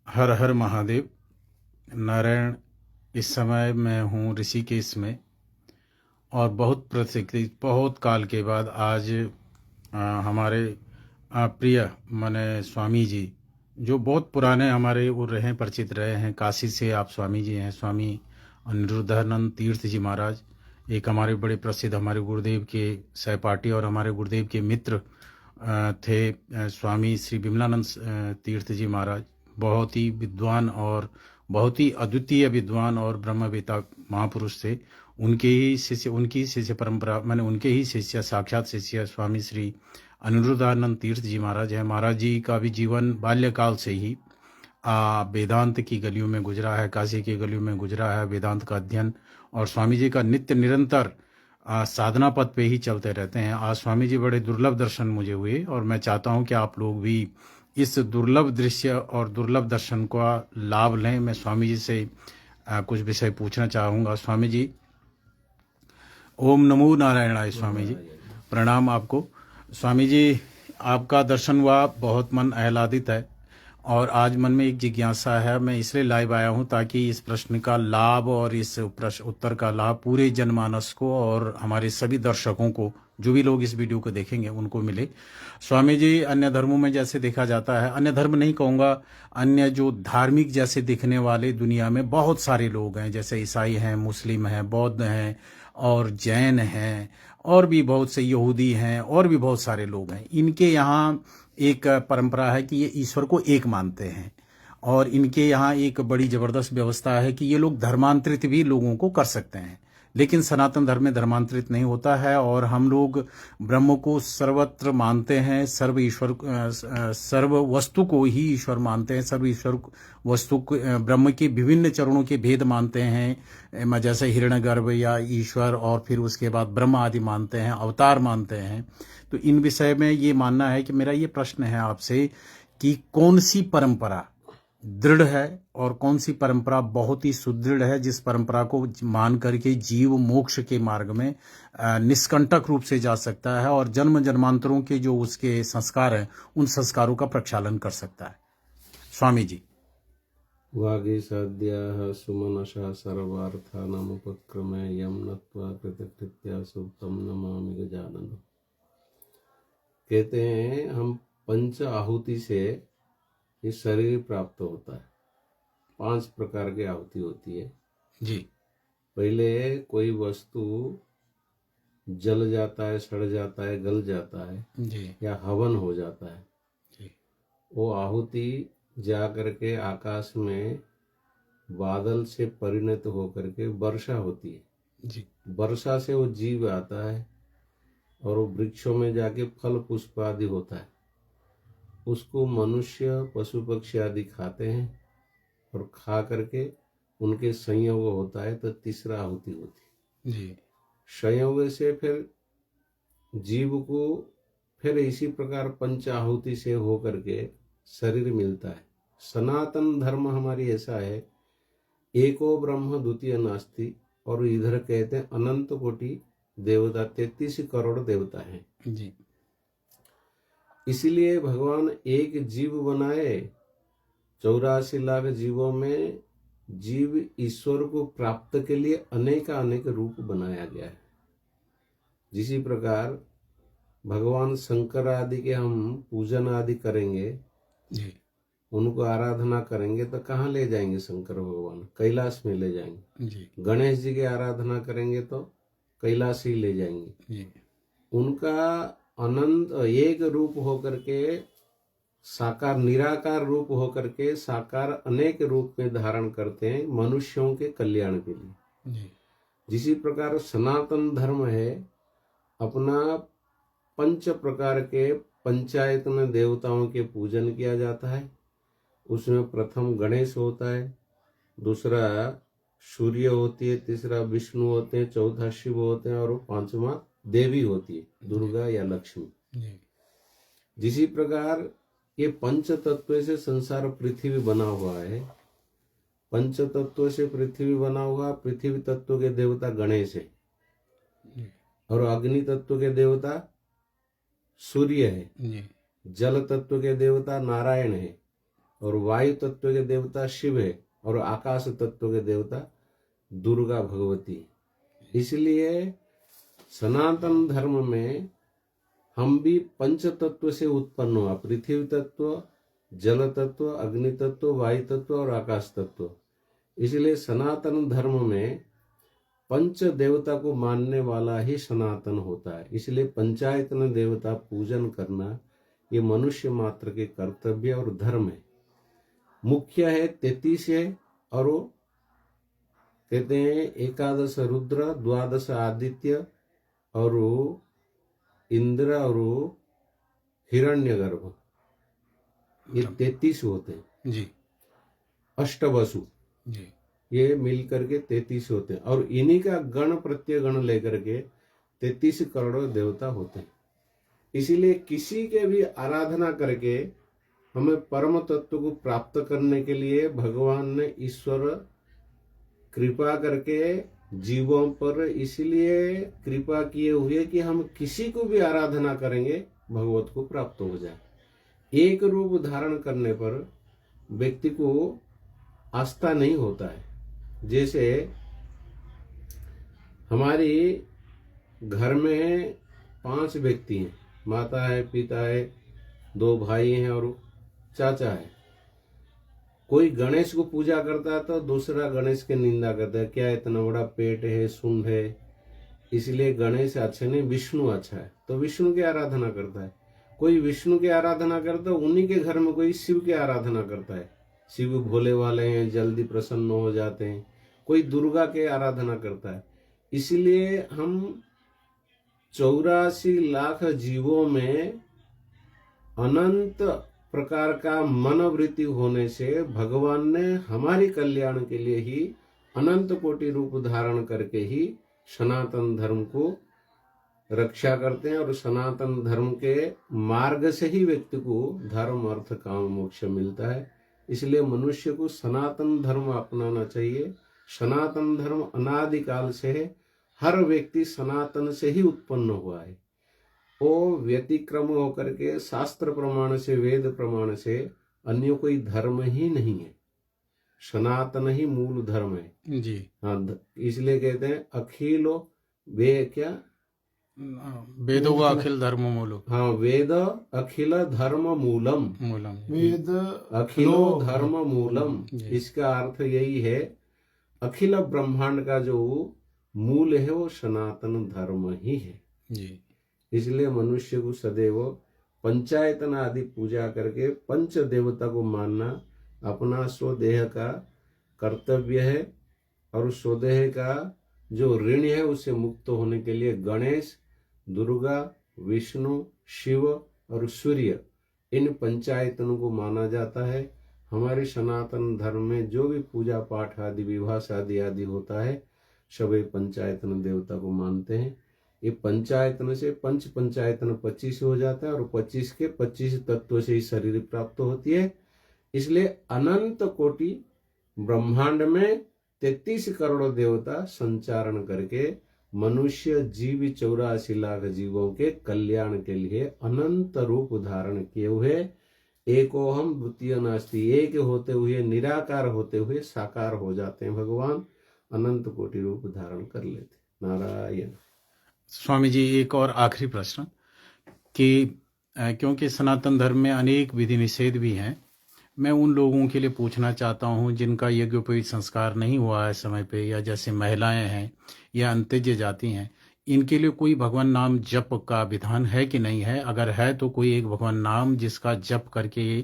हर हर महादेव। नारायण, इस समय मैं हूँ ऋषिकेश में और बहुत काल के बाद आज हमारे प्रिय माने स्वामी जी, जो बहुत पुराने हमारे वो रहे परिचित रहे हैं, काशी से आप स्वामी जी हैं, स्वामी अनिरुद्धानंद तीर्थ जी महाराज। एक हमारे बड़े प्रसिद्ध हमारे गुरुदेव के सहपाठी और हमारे गुरुदेव के मित्र थे स्वामी श्री विमलानंद तीर्थ जी महाराज। बहुत ही विद्वान और बहुत ही अद्वितीय विद्वान और ब्रह्मवेता महापुरुष थे। उनकी शिष्य परंपरा मैंने उनके ही शिष्य साक्षात शिष्य स्वामी श्री अनिरुद्धानंद तीर्थ जी महाराज हैं। महाराज जी का भी जीवन बाल्यकाल से ही वेदांत की गलियों में गुजरा है, काशी की गलियों में गुजरा है, वेदांत का अध्ययन। और स्वामी जी का नित्य निरंतर साधना पथ पे ही चलते रहते हैं। आज स्वामी जी बड़े दुर्लभ दर्शन मुझे हुए और मैं चाहता हूं कि आप लोग भी इस दुर्लभ दृश्य और दुर्लभ दर्शन का लाभ लें। मैं स्वामी जी से कुछ विषय पूछना चाहूँगा। स्वामी जी, ओम नमो नारायणाय। स्वामी जी प्रणाम आपको। स्वामी जी, आपका दर्शन हुआ, बहुत मन आह्लादित है और आज मन में एक जिज्ञासा है। मैं इसलिए लाइव आया हूं ताकि इस प्रश्न का लाभ और इस प्रश्न उत्तर का लाभ पूरे जनमानस को और हमारे सभी दर्शकों को, जो भी लोग इस वीडियो को देखेंगे, उनको मिले। स्वामी जी, अन्य धर्मों में जैसे देखा जाता है, अन्य धर्म नहीं कहूँगा, अन्य जो धार्मिक जैसे दिखने वाले दुनिया में बहुत सारे लोग हैं, जैसे ईसाई हैं, मुस्लिम हैं, बौद्ध हैं और जैन हैं और भी बहुत से यहूदी हैं और भी बहुत सारे लोग हैं। इनके यहाँ एक परंपरा है कि ये ईश्वर को एक मानते हैं और इनके यहाँ एक बड़ी जबरदस्त व्यवस्था है कि ये लोग धर्मांतरित भी लोगों को कर सकते हैं। लेकिन सनातन धर्म में धर्मांतरित नहीं होता है और हम लोग ब्रह्म को सर्वत्र मानते हैं, सर्व वस्तु को ही ईश्वर मानते हैं, सर्व ईश्वर वस्तु ब्रह्म के विभिन्न चरणों के भेद मानते हैं, जैसे हिरण्यगर्भ या ईश्वर, और फिर उसके बाद ब्रह्म आदि मानते हैं, अवतार मानते हैं। तो इन विषय में ये मानना है कि मेरा ये प्रश्न है आपसे कि कौन सी परंपरा दृढ़ है और कौन सी परंपरा बहुत ही सुदृढ़ है, जिस परंपरा को मान करके जीव मोक्ष के मार्ग में निष्कंटक रूप से जा सकता है और जन्म जन्मांतरों के जो उसके संस्कार हैं, उन संस्कारों का प्रक्षालन कर सकता है। स्वामी जी। वागीसाद्याः सुमनसः सर्वार्थानामुपक्रमे यं नत्वा कृतकृत्या सुप्तं नमामि गजाननम्। कहते हैं हम पंच आहुति से ये शरीर प्राप्त होता है। 5 प्रकार की आहुति होती है जी। पहले कोई वस्तु जल जाता है, सड़ जाता है, गल जाता है जी। या हवन हो जाता है जी। वो आहुति जा करके आकाश में बादल से परिणत होकर के वर्षा होती है। जी। वर्षा से वो जीव आता है और वो वृक्षों में जाके फल पुष्प आदि होता है। उसको मनुष्य पशु पक्षी आदि खाते हैं और खा करके उनके संयोग होता है तो तीसरा आहुति होती है। जी। संयोग से फिर जीव को फिर इसी प्रकार पंच आहुति से होकर के शरीर मिलता है। सनातन धर्म हमारी ऐसा है, एको ब्रह्म द्वितीय नास्ति, और इधर कहते हैं अनंत कोटि देवता, 33 करोड़ देवता हैं। जी। इसलिए भगवान एक जीव बनाए, 84 लाख जीवों में जीव ईश्वर को प्राप्त के लिए अनेक रूप बनाया गया है। जिसी प्रकार भगवान शंकर आदि के हम पूजन आदि करेंगे, जी। उनको आराधना करेंगे तो कहाँ ले जाएंगे शंकर भगवान? कैलाश में ले जाएंगे। जी। गणेश जी की आराधना करेंगे तो कैलाश ही ले जाएंगे। जी। उनका अनंत एक रूप होकर के साकार निराकार रूप होकर के साकार अनेक रूप में धारण करते हैं मनुष्यों के कल्याण के लिए। जी। जिसी प्रकार सनातन धर्म है, अपना 5 प्रकार के पंचायत में देवताओं के पूजन किया जाता है। उसमें प्रथम गणेश होता है, दूसरा सूर्य होती है, तीसरा विष्णु होते हैं, चौथा शिव होते हैं और 5वां देवी होती है, दुर्गा या लक्ष्मी। जिसी प्रकार ये पंच तत्व से संसार पृथ्वी बना हुआ है। पंच तत्व से पृथ्वी बना हुआ, पृथ्वी तत्व के देवता गणेश है और अग्नि तत्व के देवता सूर्य है, जल तत्व के देवता नारायण है और वायु तत्व के देवता शिव है और आकाश तत्व के देवता दुर्गा भगवती। इसलिए सनातन धर्म में हम भी पंच तत्व से उत्पन्न हुआ, पृथ्वी तत्व, जल तत्व, अग्नि तत्व, वायु तत्व और आकाश तत्व। इसलिए सनातन धर्म में पंच देवता को मानने वाला ही सनातन होता है। इसलिए पंचायतन देवता पूजन करना ये मनुष्य मात्र के कर्तव्य और धर्म है। मुख्य है 33 है और वो कहते हैं 11 रुद्र, 12 आदित्य और इंद्र और हिरण्यगर्भ, ये 33 होते हैं जी। अष्टवसु, जी। ये मिलकर के 33 होते हैं और इन्हीं का गण प्रत्यय गण लेकर के 33 करोड़ देवता होते हैं। इसीलिए किसी के भी आराधना करके हमें परम तत्व को प्राप्त करने के लिए भगवान ने ईश्वर कृपा करके जीवों पर इसलिए कृपा किए हुए कि हम किसी को भी आराधना करेंगे भगवत को प्राप्त हो जाए। एक रूप धारण करने पर व्यक्ति को आस्था नहीं होता है। जैसे हमारी घर में 5 व्यक्ति हैं, माता है, पिता है, 2 भाई हैं और चाचा है। कोई गणेश को पूजा करता है तो दूसरा गणेश की निंदा करता है, क्या इतना बड़ा पेट है, सूंड है, इसलिए गणेश अच्छे नहीं, विष्णु अच्छा है, तो विष्णु की आराधना करता है। कोई विष्णु की आराधना करता है, उन्हीं के घर में कोई शिव की आराधना करता है, शिव भोले वाले हैं, जल्दी प्रसन्न हो जाते हैं। कोई दुर्गा की आराधना करता है। इसलिए हम 84 लाख जीवों में अनंत प्रकार का मनोवृत्ति होने से भगवान ने हमारी कल्याण के लिए ही अनंत कोटि रूप धारण करके ही सनातन धर्म को रक्षा करते हैं और सनातन धर्म के मार्ग से ही व्यक्ति को धर्म, अर्थ, काम, मोक्ष मिलता है। इसलिए मनुष्य को सनातन धर्म अपनाना चाहिए। सनातन धर्म अनादिकाल से है, हर व्यक्ति सनातन से ही उत्पन्न हुआ है। वो व्यतिक्रम होकर के शास्त्र प्रमाण से, वेद प्रमाण से अन्य कोई धर्म ही नहीं है, सनातन ही मूल धर्म है जी। हाँ, इसलिए कहते हैं अखिलो वे क्या वेदों का अखिल धर्म मूलम। हाँ, वेद अखिल धर्म मूलम, वेद अखिलो धर्म मूलम। इसका अर्थ यही है, अखिल ब्रह्मांड का जो मूल है वो सनातन धर्म ही है जी। इसलिए मनुष्य को सदैव पंचायतन आदि पूजा करके पंच देवता को मानना अपना स्वदेह का कर्तव्य है और स्वदेह का जो ऋण है उससे मुक्त होने के लिए गणेश, दुर्गा, विष्णु, शिव और सूर्य, इन पंचायतनों को माना जाता है। हमारे सनातन धर्म में जो भी पूजा पाठ आदि, विवाह शादी आदि होता है, सभी पंचायतन देवता को मानते हैं। ये पंचायतन से पंच पंचायतन 25 हो जाता है और 25 के 25 तत्व से ही शरीर प्राप्त होती है। इसलिए अनंत कोटि ब्रह्मांड में 33 करोड़ देवता संचारण करके मनुष्य जीव 84 लाख जीवों के कल्याण के लिए अनंत रूप धारण किए हुए एकोहम द्वितीय नास्ति, एक होते हुए, निराकार होते हुए साकार हो जाते हैं। भगवान अनंत कोटि रूप धारण कर लेते। नारायण। स्वामी जी, एक और आखिरी प्रश्न कि क्योंकि सनातन धर्म में अनेक विधि निषेध भी हैं, मैं उन लोगों के लिए पूछना चाहता हूं जिनका यज्ञोपवीत संस्कार नहीं हुआ है समय पे, या जैसे महिलाएं हैं या अंत्यज जाति हैं, इनके लिए कोई भगवान नाम जप का विधान है कि नहीं है? अगर है तो कोई एक भगवान नाम जिसका जप करके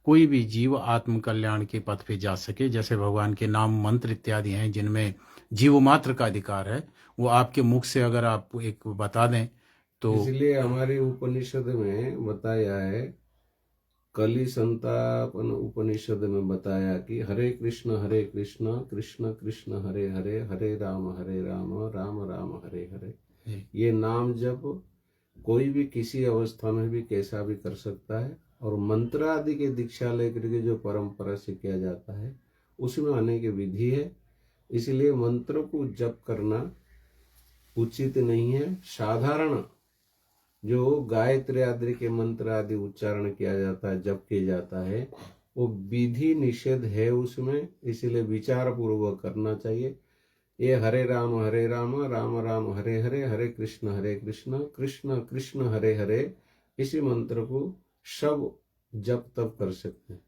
कोई भी जीव आत्म कल्याण के पथ पे जा सके, जैसे भगवान के नाम मंत्र इत्यादि हैं जिनमें जीव मात्र का अधिकार है, वो आपके मुख से अगर आप एक बता दें तो। इसलिए हमारी उपनिषद में बताया है, कली संतापन उपनिषद में बताया कि हरे कृष्ण कृष्ण कृष्ण हरे हरे, हरे राम राम राम हरे हरे। ये नाम जप कोई भी किसी अवस्था में भी कैसा भी कर सकता है और मंत्र आदि के दीक्षा लेकर के जो परंपरा से किया जाता है उसमें अनेक विधि है। इसलिए मंत्र को जप करना उचित नहीं है। साधारण जो गायत्री आदि के मंत्र आदि उच्चारण किया जाता है, जप किया जाता है, वो विधि निषेध है उसमें, इसलिए विचार पूर्वक करना चाहिए। ये हरे राम राम राम हरे हरे, हरे कृष्ण कृष्ण कृष्ण हरे हरे, इसी मंत्र को सब जप तप कर सकते हैं।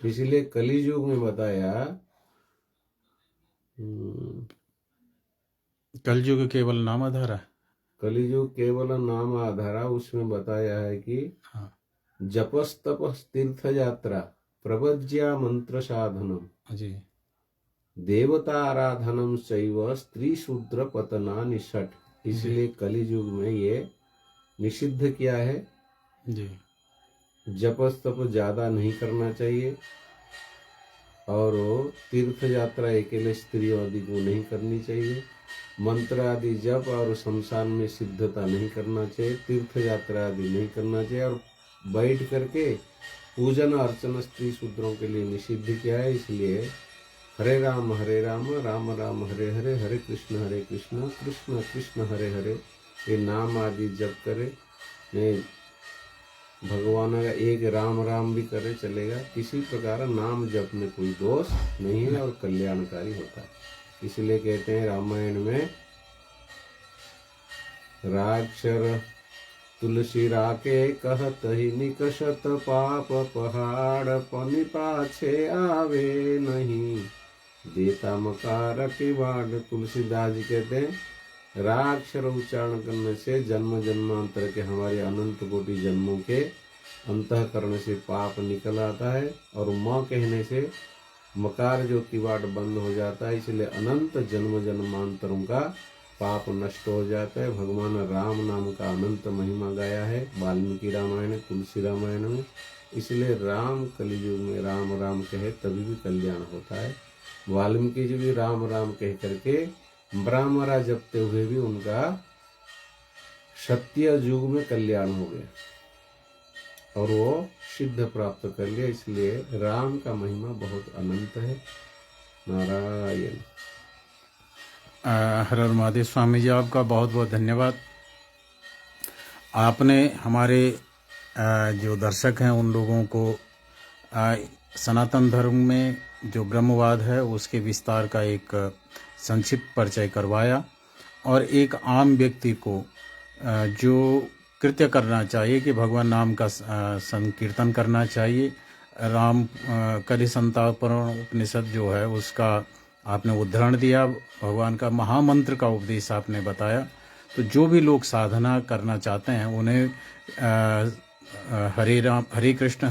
इसलिए कलियुग में बताया, कलयुग केवल नाम आधार है। कलियुग केवल नाम आधारा, उसमें बताया है कि हाँ जपस तपस तीर्थ यात्रा प्रवज्या मंत्र साधनम जी देवता आराधनम चैव स्त्री शूद्र पतना निषट। इसलिए कलियुग में ये निषिद्ध किया है। जी जपस तप ज्यादा नहीं करना चाहिए, और तीर्थ यात्रा अकेले स्त्रियों आदि को नहीं करनी चाहिए। मंत्र आदि जप और शमशान में सिद्धता नहीं करना चाहिए। तीर्थ यात्रा आदि नहीं करना चाहिए, और बैठ करके पूजन अर्चना स्त्री शूद्रों के लिए निषिद्ध किया है। इसलिए हरे राम राम राम हरे हरे, हरे कृष्ण कृष्ण कृष्ण हरे हरे, ये नाम आदि जप करे। ने भगवान का एक राम राम भी करे चलेगा। किसी प्रकार नाम जप में कोई दोष नहीं है और कल्याणकारी होता है। इसलिए कहते हैं रामायण में, राक्षर तुलसी राके कहत ही निकषत पाप पहाड़, पनि पाछे आवे नहीं देता मकार के बाढ़। तुलसीदास जी कहते हैं, राक्षर उच्चारण करने से जन्म जन्मांतर के हमारे अनंत कोटि जन्मों के अंतःकरण से पाप निकल आता है, और माँ कहने से मकार जो किवाड़ बंद हो जाता है। इसलिए अनंत जन्म जन्मांतरों का पाप नष्ट हो जाता है। भगवान राम नाम का अनंत महिमा गाया है वाल्मीकि रामायण, तुलसी रामायण में। इसलिए राम कलियुग में राम राम कहे तभी भी कल्याण होता है। वाल्मीकि जी भी राम राम कह करके ब्राह्मणा जपते हुए भी उनका सत्य युग में कल्याण हो गया और वो सिद्ध प्राप्त कर लिया। इसलिए राम का महिमा बहुत अनंत है। नारायण। हर हर महादेव। स्वामी जी आपका बहुत बहुत धन्यवाद। आपने हमारे जो दर्शक हैं उन लोगों को सनातन धर्म में जो ब्रह्मवाद है उसके विस्तार का एक संक्षिप्त परिचय करवाया, और एक आम व्यक्ति को जो कृत्य करना चाहिए कि भगवान नाम का संकीर्तन करना चाहिए। राम कलि संतापरण उपनिषद जो है उसका आपने उद्धरण दिया, भगवान का महामंत्र का उपदेश आपने बताया। तो जो भी लोग साधना करना चाहते हैं उन्हें हरे कृष्ण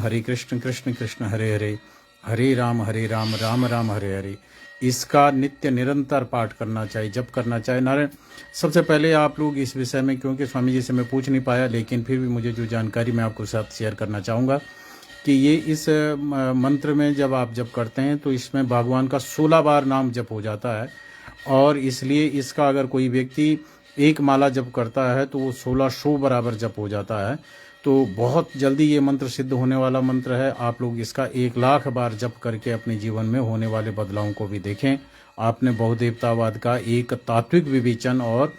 कृष्ण कृष्ण हरे हरे, हरे राम राम राम हरे हरे, इसका नित्य निरंतर पाठ करना चाहिए, जप करना चाहिए। नारायण, सबसे पहले आप लोग इस विषय में, क्योंकि स्वामी जी से मैं पूछ नहीं पाया, लेकिन फिर भी मुझे जो जानकारी मैं आपको साथ शेयर करना चाहूँगा कि ये इस मंत्र में जब आप जप करते हैं तो इसमें भगवान का 16 बार नाम जप हो जाता है, और इसलिए इसका अगर कोई व्यक्ति एक माला जप करता है तो वो 1600 बराबर जप हो जाता है। तो बहुत जल्दी ये मंत्र सिद्ध होने वाला मंत्र है। आप लोग इसका 1,00,000 बार जप करके अपने जीवन में होने वाले बदलावों को भी देखें। आपने बहुदेवतावाद का एक तात्विक विवेचन और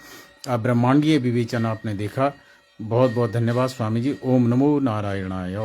ब्रह्मांडीय विवेचन आपने देखा। बहुत बहुत धन्यवाद स्वामी जी। ओम नमो नारायणाय।